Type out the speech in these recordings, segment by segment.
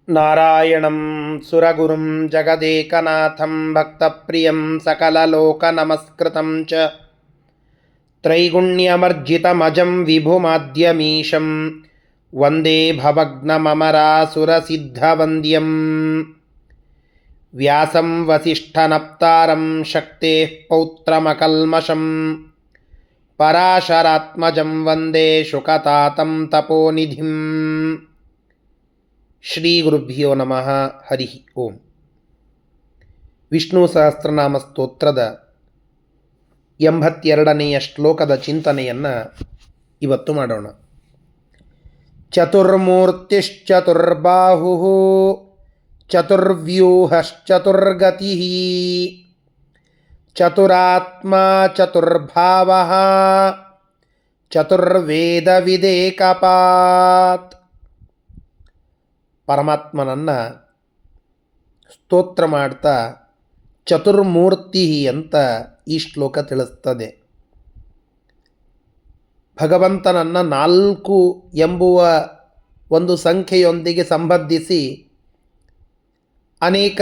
ನಾರಾಯಣಂ ಸುರಗುರುಂ ಜಗದೇಕನಾಥಂ ಭಕ್ತಪ್ರಿಯಂ ಸಕಲಲೋಕನಮಸ್ಕೃತಂ ಚ ತ್ರೈಗುಣ್ಯಮರ್ಜಿತಮಜಂ ವಿಭುಮಾದ್ಯಮೀಶಂ ವಂದೇ ಭವಗ್ನಮರಾಸುರಸಿದ್ಧವಂದ್ಯಂ ವ್ಯಾಸಂ ವಸಿಷ್ಠನಪ್ತಾರಂ ಶಕ್ತೇಃ ಪೌತ್ರಮಕಲ್ಮಷಂ ಪರಾಶರಾತ್ಮಜಂ ವಂದೇ ಶುಕತಾತಂ ತಪೋನಿಧಿಂ. ಶ್ರೀ ಗುರುಭ್ಯೋ ನಮಃ. ಹರಿ ಓಂ. ವಿಷ್ಣು ಸಹಸ್ರನಾಮ ಸ್ತೋತ್ರದ 82ನೆಯ ಶ್ಲೋಕದ ಚಿಂತನೆಯನ್ನು ಇವತ್ತು ಮಾಡೋಣ. ಚತುರ್ಮೂರ್ತಿಶ್ಚತುರ್ಬಾಹು ಚತುರ್ವ್ಯೂಹಶ್ಚತುರ್ಗತಿ ಚತುರಾತ್ಮಾ ಚತುರ್ಭಾವಃ ಚತುರ್ವೇದ ವಿದೇಕಪಾತ್. ಪರಮಾತ್ಮನನ್ನು ಸ್ತೋತ್ರ ಮಾಡ್ತಾ ಚತುರ್ಮೂರ್ತಿ ಅಂತ ಈ ಶ್ಲೋಕ ತಿಳಿಸ್ತದೆ. ಭಗವಂತನನ್ನು 4 ಎಂಬುವ ಒಂದು ಸಂಖ್ಯೆಯೊಂದಿಗೆ ಸಂಬಂಧಿಸಿ ಅನೇಕ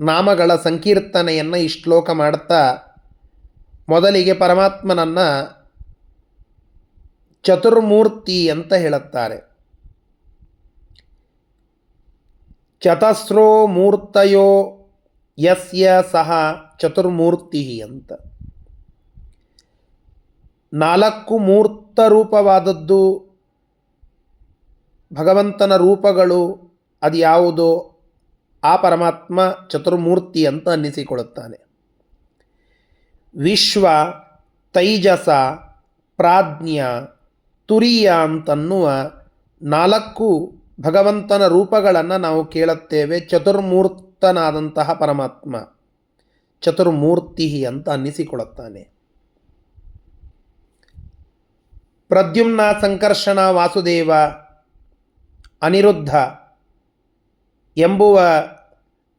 ನಾಮಗಳ ಸಂಕೀರ್ತನೆಯನ್ನು ಈ ಶ್ಲೋಕ ಮಾಡ್ತಾ ಮೊದಲಿಗೆ ಪರಮಾತ್ಮನನ್ನು ಚತುರ್ಮೂರ್ತಿ ಅಂತ ಹೇಳುತ್ತಾರೆ. ಚತಸ್ರೋ ಮೂರ್ತಯೋ ಯಸ್ಯ ಸಹ ಚತುರ್ಮೂರ್ತಿ ಅಂತ. 4 ಮೂರ್ತ ರೂಪವಾದದ್ದು ಭಗವಂತನ ರೂಪಗಳು ಅದು ಯಾವುದೋ ಆ ಪರಮಾತ್ಮ ಚತುರ್ಮೂರ್ತಿ ಅಂತ ಅನ್ನಿಸಿಕೊಳ್ಳುತ್ತಾನೆ. ವಿಶ್ವ, ತೈಜಸ, ಪ್ರಾಜ್ಞ, ತುರಿಯ ಅಂತನ್ನುವ 4 ಭಗವಂತನ ರೂಪಗಳನ್ನು ನಾವು ಕೇಳುತ್ತೇವೆ. ಚತುರ್ಮೂರ್ತನಾದಂತಹ ಪರಮಾತ್ಮ ಚತುರ್ಮೂರ್ತಿ ಅಂತ ಅನ್ನಿಸಿಕೊಳ್ಳುತ್ತಾನೆ. ಪ್ರದ್ಯುಮ್ನ, ಸಂಕರ್ಷಣ, ವಾಸುದೇವ, ಅನಿರುದ್ಧ ಎಂಬುವ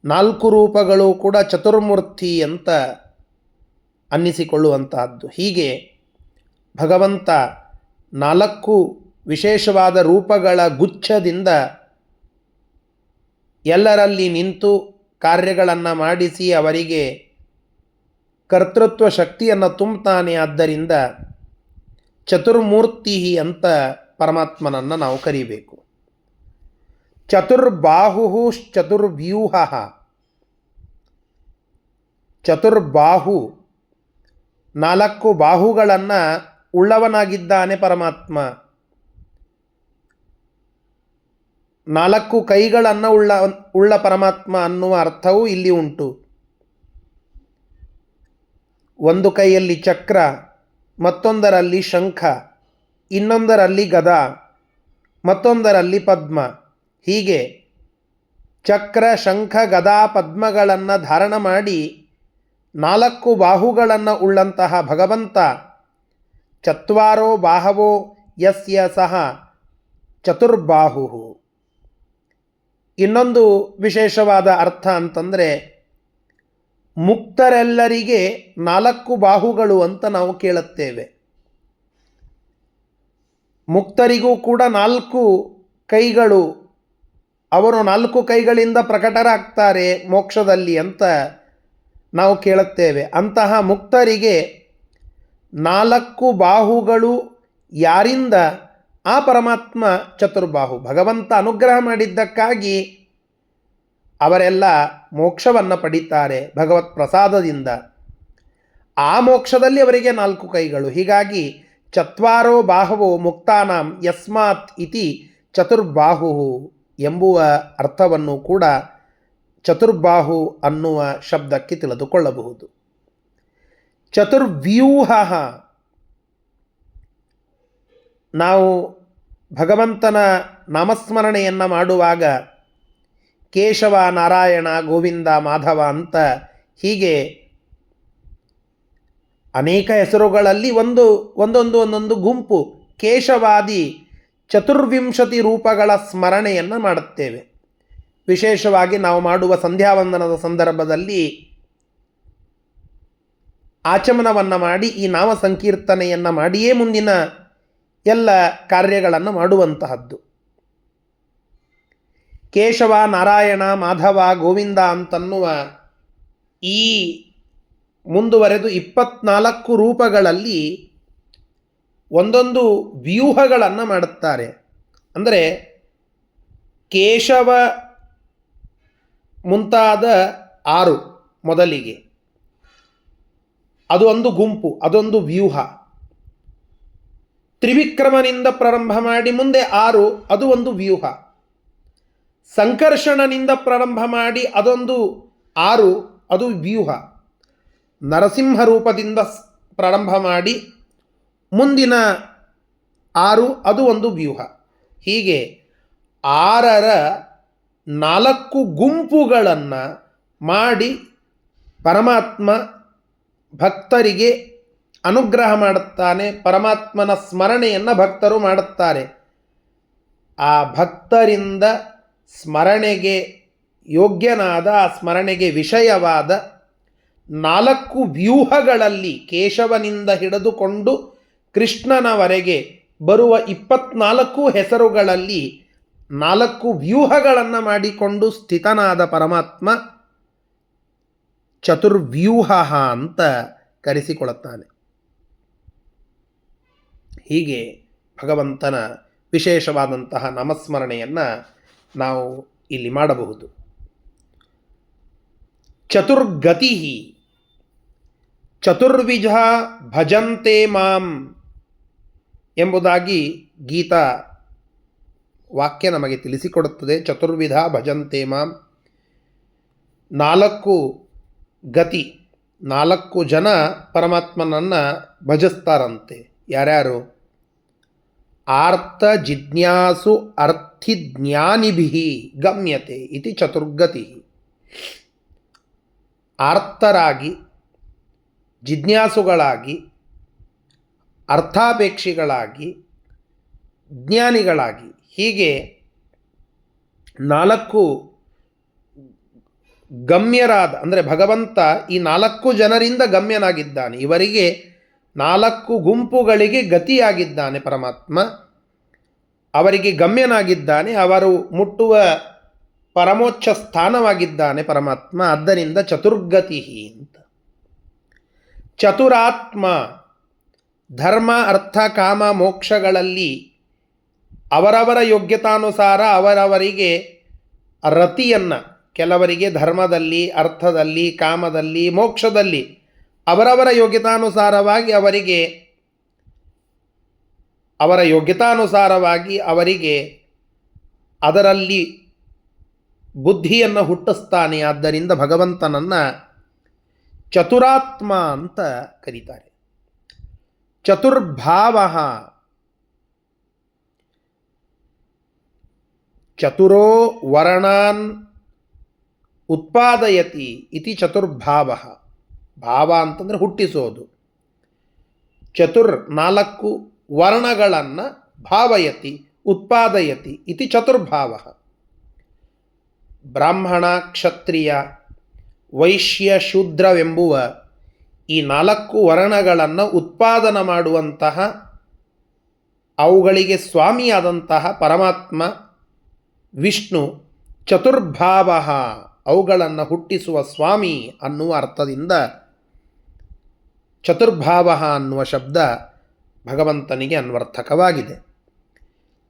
4 ರೂಪಗಳು ಕೂಡ ಚತುರ್ಮೂರ್ತಿ ಅಂತ ಅನ್ನಿಸಿಕೊಳ್ಳುವಂತಹದ್ದು. ಹೀಗೆ ಭಗವಂತ 4 ವಿಶೇಷವಾದ ರೂಪಗಳ ಗುಚ್ಛದಿಂದ ಎಲ್ಲರಲ್ಲಿ ನಿಂತು ಕಾರ್ಯಗಳನ್ನು ಮಾಡಿಸಿ ಅವರಿಗೆ ಕರ್ತೃತ್ವ ಶಕ್ತಿಯನ್ನು ತುಂಬುತ್ತಾನೆ. ಆದ್ದರಿಂದ ಚತುರ್ಮೂರ್ತಿ ಅಂತ ಪರಮಾತ್ಮನನ್ನು ನಾವು ಕರೀಬೇಕು. ಚತುರ್ಬಾಹು ಚತುರ್ವ್ಯೂಹ. ಚತುರ್ಬಾಹು 4 ಬಾಹುಗಳನ್ನು ಉಳ್ಳವನಾಗಿದ್ದಾನೆ ಪರಮಾತ್ಮ. 4 ಕೈಗಳನ್ನು ಉಳ್ಳ ಪರಮಾತ್ಮ ಅನ್ನುವ ಅರ್ಥವೂ ಇಲ್ಲಿ ಉಂಟು. ಒಂದು ಕೈಯಲ್ಲಿ ಚಕ್ರ, ಮತ್ತೊಂದರಲ್ಲಿ ಶಂಖ, ಇನ್ನೊಂದರಲ್ಲಿ ಗದ, ಮತ್ತೊಂದರಲ್ಲಿ ಪದ್ಮ. ಹೀಗೆ ಚಕ್ರ, ಶಂಖ, ಗದಾ, ಪದ್ಮಗಳನ್ನು ಧಾರಣ ಮಾಡಿ 4 ಬಾಹುಗಳನ್ನು ಉಳ್ಳಂತಹ ಭಗವಂತ ಚತ್ವಾರೋ ಬಾಹವೋ ಯಸ್ಯ ಸಹ ಚತುರ್ಬಾಹು. ಇನ್ನೊಂದು ವಿಶೇಷವಾದ ಅರ್ಥ ಅಂತಂದರೆ ಮುಕ್ತರೆಲ್ಲರಿಗೆ 4 ಬಾಹುಗಳು ಅಂತ ನಾವು ಕೇಳುತ್ತೇವೆ. ಮುಕ್ತರಿಗೂ ಕೂಡ 4 ಕೈಗಳು, ಅವರು 4 ಕೈಗಳಿಂದ ಪ್ರಕಟರಾಗ್ತಾರೆ ಮೋಕ್ಷದಲ್ಲಿ ಅಂತ ನಾವು ಕೇಳುತ್ತೇವೆ. ಅಂತಹ ಮುಕ್ತರಿಗೆ 4 ಬಾಹುಗಳು ಯಾರಿಂದ? ಆ ಪರಮಾತ್ಮ ಚತುರ್ಬಾಹು. ಭಗವಂತ ಅನುಗ್ರಹ ಮಾಡಿದ್ದಕ್ಕಾಗಿ ಅವರೆಲ್ಲ ಮೋಕ್ಷವನ್ನು ಪಡೀತಾರೆ ಭಗವತ್ ಪ್ರಸಾದದಿಂದ. ಆ ಮೋಕ್ಷದಲ್ಲಿ ಅವರಿಗೆ 4 ಕೈಗಳು. ಹೀಗಾಗಿ ಚತ್ವಾರೋ ಬಾಹವೋ ಮುಕ್ತಾನಾಂ ಯಸ್ಮಾತ್ ಇತಿ ಚತುರ್ಬಾಹು ಎಂಬುವ ಅರ್ಥವನ್ನು ಕೂಡ ಚತುರ್ಬಾಹು ಅನ್ನುವ ಶಬ್ದಕ್ಕೆ ತಿಳಿದುಕೊಳ್ಳಬಹುದು. ಚತುರ್ವ್ಯೂಹ. ನಾವು ಭಗವಂತನ ನಾಮಸ್ಮರಣೆಯನ್ನು ಮಾಡುವಾಗ ಕೇಶವ, ನಾರಾಯಣ, ಗೋವಿಂದ, ಮಾಧವ ಅಂತ ಹೀಗೆ ಅನೇಕ ಹೆಸರುಗಳಲ್ಲಿ ಒಂದೊಂದು ಗುಂಪು ಕೇಶವಾದಿ 24 ರೂಪಗಳ ಸ್ಮರಣೆಯನ್ನು ಮಾಡುತ್ತೇವೆ. ವಿಶೇಷವಾಗಿ ನಾವು ಮಾಡುವ ಸಂಧ್ಯಾವಂದನದ ಸಂದರ್ಭದಲ್ಲಿ ಆಚಮನವನ್ನು ಮಾಡಿ ಈ ನಾಮ ಸಂಕೀರ್ತನೆಯನ್ನು ಮಾಡಿಯೇ ಮುಂದಿನ ಎಲ್ಲ ಕಾರ್ಯಗಳನ್ನು ಮಾಡುವಂತಹದ್ದು. ಕೇಶವ, ನಾರಾಯಣ, ಮಾಧವ, ಗೋವಿಂದ ಅಂತನ್ನುವ ಈ ಮುಂದುವರೆದು 24 ರೂಪಗಳಲ್ಲಿ ಒಂದೊಂದು ವ್ಯೂಹಗಳನ್ನು ಮಾಡುತ್ತಾರೆ. ಅಂದರೆ ಕೇಶವ ಮುಂತಾದ 6 ಮೊದಲಿಗೆ, ಅದು ಒಂದು ಗುಂಪು, ಅದೊಂದು ವ್ಯೂಹ. ತ್ರಿವಿಕ್ರಮನಿಂದ ಪ್ರಾರಂಭ ಮಾಡಿ ಮುಂದೆ 6, ಅದು ಒಂದು ವ್ಯೂಹ. ಸಂಕರ್ಷಣನಿಂದ ಪ್ರಾರಂಭ ಮಾಡಿ ಅದೊಂದು 6, ಅದು ವ್ಯೂಹ. ನರಸಿಂಹ ರೂಪದಿಂದ ಪ್ರಾರಂಭ ಮಾಡಿ ಮುಂದಿನ 6, ಅದು ಒಂದು ವ್ಯೂಹ. ಹೀಗೆ 6ರ 4 ಗುಂಪುಗಳನ್ನು ಮಾಡಿ ಪರಮಾತ್ಮ ಭಕ್ತರಿಗೆ ಅನುಗ್ರಹ ಮಾಡುತ್ತಾನೆ. ಪರಮಾತ್ಮನ ಸ್ಮರಣೆಯನ್ನು ಭಕ್ತರು ಮಾಡುತ್ತಾರೆ. ಆ ಭಕ್ತರಿಂದ ಸ್ಮರಣೆಗೆ ಯೋಗ್ಯನಾದ, ಆ ಸ್ಮರಣೆಗೆ ವಿಷಯವಾದ 4 ವ್ಯೂಹಗಳಲ್ಲಿ ಕೇಶವನಿಂದ ಹಿಡಿದುಕೊಂಡು ಕೃಷ್ಣನವರೆಗೆ ಬರುವ 24 ಹೆಸರುಗಳಲ್ಲಿ 4 ವ್ಯೂಹಗಳನ್ನು ಮಾಡಿಕೊಂಡು ಸ್ಥಿತನಾದ ಪರಮಾತ್ಮ ಚತುರ್ವ್ಯೂಹ ಅಂತ ಕರೆಸಿಕೊಳ್ಳುತ್ತಾನೆ. ಹೀಗೆ ಭಗವಂತನ ವಿಶೇಷವಾದಂತಹ ನಾಮಸ್ಮರಣೆಯನ್ನು ನಾವು ಇಲ್ಲಿ ಮಾಡಬಹುದು. ಚತುರ್ಗತಿ, ಚತುರ್ವಿಧ ಭಜಂತೆ ಮಾಂ ಎಂಬುದಾಗಿ ಗೀತಾ ವಾಕ್ಯ ನಮಗೆ ತಿಳಿಸಿಕೊಡುತ್ತದೆ. ಚತುರ್ವಿಧ ಭಜಂತೆ ಮಾಂ, 4 ಗತಿ, 4 ಜನ ಪರಮಾತ್ಮನನ್ನು ಭಜಿಸ್ತಾರಂತೆ. ಯಾರ್ಯಾರು? ಆರ್ತ ಜಿಜ್ಞಾಸು ಅರ್ಥಿಜ್ಞಾನಿಭಿಃ ಗಮ್ಯತೆ ಇತಿ ಚತುರ್ಗತಿ. ಆರ್ತರಾಗಿ, ಜಿಜ್ಞಾಸುಗಳಾಗಿ, ಅರ್ಥಾಪೇಕ್ಷಿಗಳಾಗಿ, ಜ್ಞಾನಿಗಳಾಗಿ, ಹೀಗೆ 4 ಗಮ್ಯರಾದ, ಅಂದರೆ ಭಗವಂತ ಈ 4 ಜನರಿಂದ ಗಮ್ಯನಾಗಿದ್ದಾನೆ. ಇವರಿಗೆ 4 ಗುಂಪುಗಳಿಗೆ ಗತಿಯಾಗಿದ್ದಾನೆ ಪರಮಾತ್ಮ. ಅವರಿಗೆ ಗಮ್ಯನಾಗಿದ್ದಾನೆ. ಅವರು ಮುಟ್ಟುವ ಪರಮೋಚ್ಚ ಸ್ಥಾನವಾಗಿದ್ದಾನೆ ಪರಮಾತ್ಮ. ಆದ್ದರಿಂದ ಚತುರ್ಗತಿ ಅಂತ. ಚತುರಾತ್ಮ, ಧರ್ಮ ಅರ್ಥ ಕಾಮ ಮೋಕ್ಷಗಳಲ್ಲಿ ಅವರವರ ಯೋಗ್ಯತಾನುಸಾರ ಅವರವರಿಗೆ ರತಿಯನ್ನು, ಕೆಲವರಿಗೆ ಧರ್ಮದಲ್ಲಿ, ಅರ್ಥದಲ್ಲಿ, ಕಾಮದಲ್ಲಿ, ಮೋಕ್ಷದಲ್ಲಿ ಅವರವರ ಯೋಗ್ಯತಾನುಸಾರವಾಗಿ ಅವರಿಗೆ ಅದರಲ್ಲಿ ಬುದ್ಧಿಯನ್ನು ಹುಟ್ಟಿಸ್ತಾನೆ. ಆದ್ದರಿಂದ ಭಗವಂತನನ್ನು ಚತುರಾತ್ಮ ಅಂತ ಕರೀತಾರೆ. ಚತುರ್ಭಾವ, ಚತುರೋ ವರ್ಣಾನ್ ಉತ್ಪಾದಯತಿ ಇತಿ ಚತುರ್ಭಾವ. ಭಾವ ಅಂತಂದರೆ ಹುಟ್ಟಿಸೋದು. 4 ವರ್ಣಗಳನ್ನು ಭಾವಯತಿ ಉತ್ಪಾದಯತಿ ಇತಿ ಚತುರ್ಭಾವ. ಬ್ರಾಹ್ಮಣ, ಕ್ಷತ್ರಿಯ, ವೈಶ್ಯ, ಶೂದ್ರವೆಂಬುವ ಈ 4 ವರ್ಣಗಳನ್ನು ಉತ್ಪಾದನ ಮಾಡುವಂತಹ, ಅವುಗಳಿಗೆ ಸ್ವಾಮಿಯಾದಂತಹ ಪರಮಾತ್ಮ ವಿಷ್ಣು ಚತುರ್ಭಾವ, ಅವುಗಳನ್ನು ಹುಟ್ಟಿಸುವ ಸ್ವಾಮಿ ಅನ್ನುವ ಅರ್ಥದಿಂದ ಚತುರ್ಭಾವ ಅನ್ನುವ ಶಬ್ದ ಭಗವಂತನಿಗೆ ಅನ್ವರ್ಥಕವಾಗಿದೆ.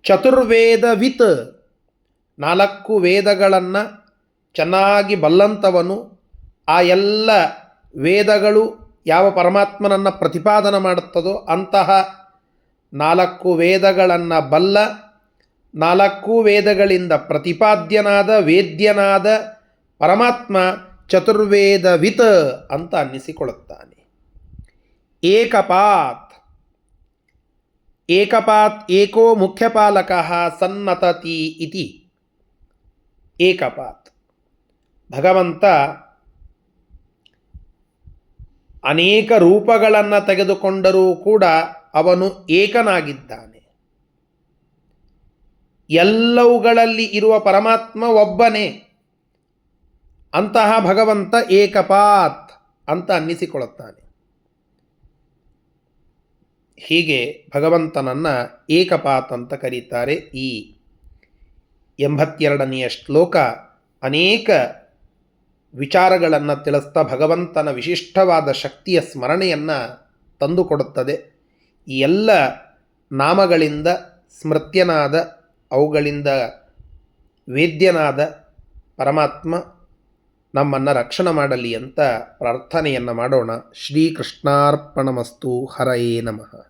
ಚತುರ್ವೇದವಿತ್, 4 ವೇದಗಳನ್ನು ಚೆನ್ನಾಗಿ ಬಲ್ಲಂಥವನು. ಆ ಎಲ್ಲ ವೇದಗಳು ಯಾವ ಪರಮಾತ್ಮನನ್ನು ಪ್ರತಿಪಾದನೆ ಮಾಡುತ್ತದೋ ಅಂತಹ 4 ವೇದಗಳನ್ನು ಬಲ್ಲ, 4 ವೇದಗಳಿಂದ ಪ್ರತಿಪಾದ್ಯನಾದ, ವೇದ್ಯನಾದ ಪರಮಾತ್ಮ ಚತುರ್ವೇದವಿತ್ ಅಂತ ಅನ್ನಿಸಿಕೊಳ್ಳುತ್ತಾನೆ. ಏಕಪಾತ್, ಏಕೋ ಮುಖ್ಯಪಾಲಕಃ ಸನ್ನತತಿ ಇತಿ. ಏಕಪಾತ್, ಭಗವಂತ ಅನೇಕ ರೂಪಗಳನ್ನು ತೆಗೆದುಕೊಂಡರೂ ಕೂಡ ಅವನು ಏಕನಾಗಿದ್ದಾನೆ. ಎಲ್ಲವುಗಳಲ್ಲಿ ಇರುವ ಪರಮಾತ್ಮ ಒಬ್ಬನೇ. ಅಂತಹ ಭಗವಂತ ಏಕಪಾತ್ ಅಂತ ಅನ್ನಿಸಿಕೊಳ್ಳುತ್ತಾನೆ. ಹೀಗೆ ಭಗವಂತನನ್ನು ಏಕಪಾತ್ ಅಂತ ಕರೀತಾರೆ. ಈ 82ನೆಯ ಶ್ಲೋಕ ಅನೇಕ ವಿಚಾರಗಳನ್ನು ತಿಳಿಸ್ತಾ ಭಗವಂತನ ವಿಶಿಷ್ಟವಾದ ಶಕ್ತಿಯ ಸ್ಮರಣೆಯನ್ನು ತಂದುಕೊಡುತ್ತದೆ. ಈ ಎಲ್ಲ ನಾಮಗಳಿಂದ ಸ್ಮೃತ್ಯನಾದ, ಅವುಗಳಿಂದ ವೇದ್ಯನಾದ ಪರಮಾತ್ಮ ನಮ್ಮನ್ನು ರಕ್ಷಣೆ ಮಾಡಲಿ ಅಂತ ಪ್ರಾರ್ಥನೆಯನ್ನು ಮಾಡೋಣ. ಶ್ರೀಕೃಷ್ಣಾರ್ಪಣಮಸ್ತು. ಹರಯೇ ನಮಃ.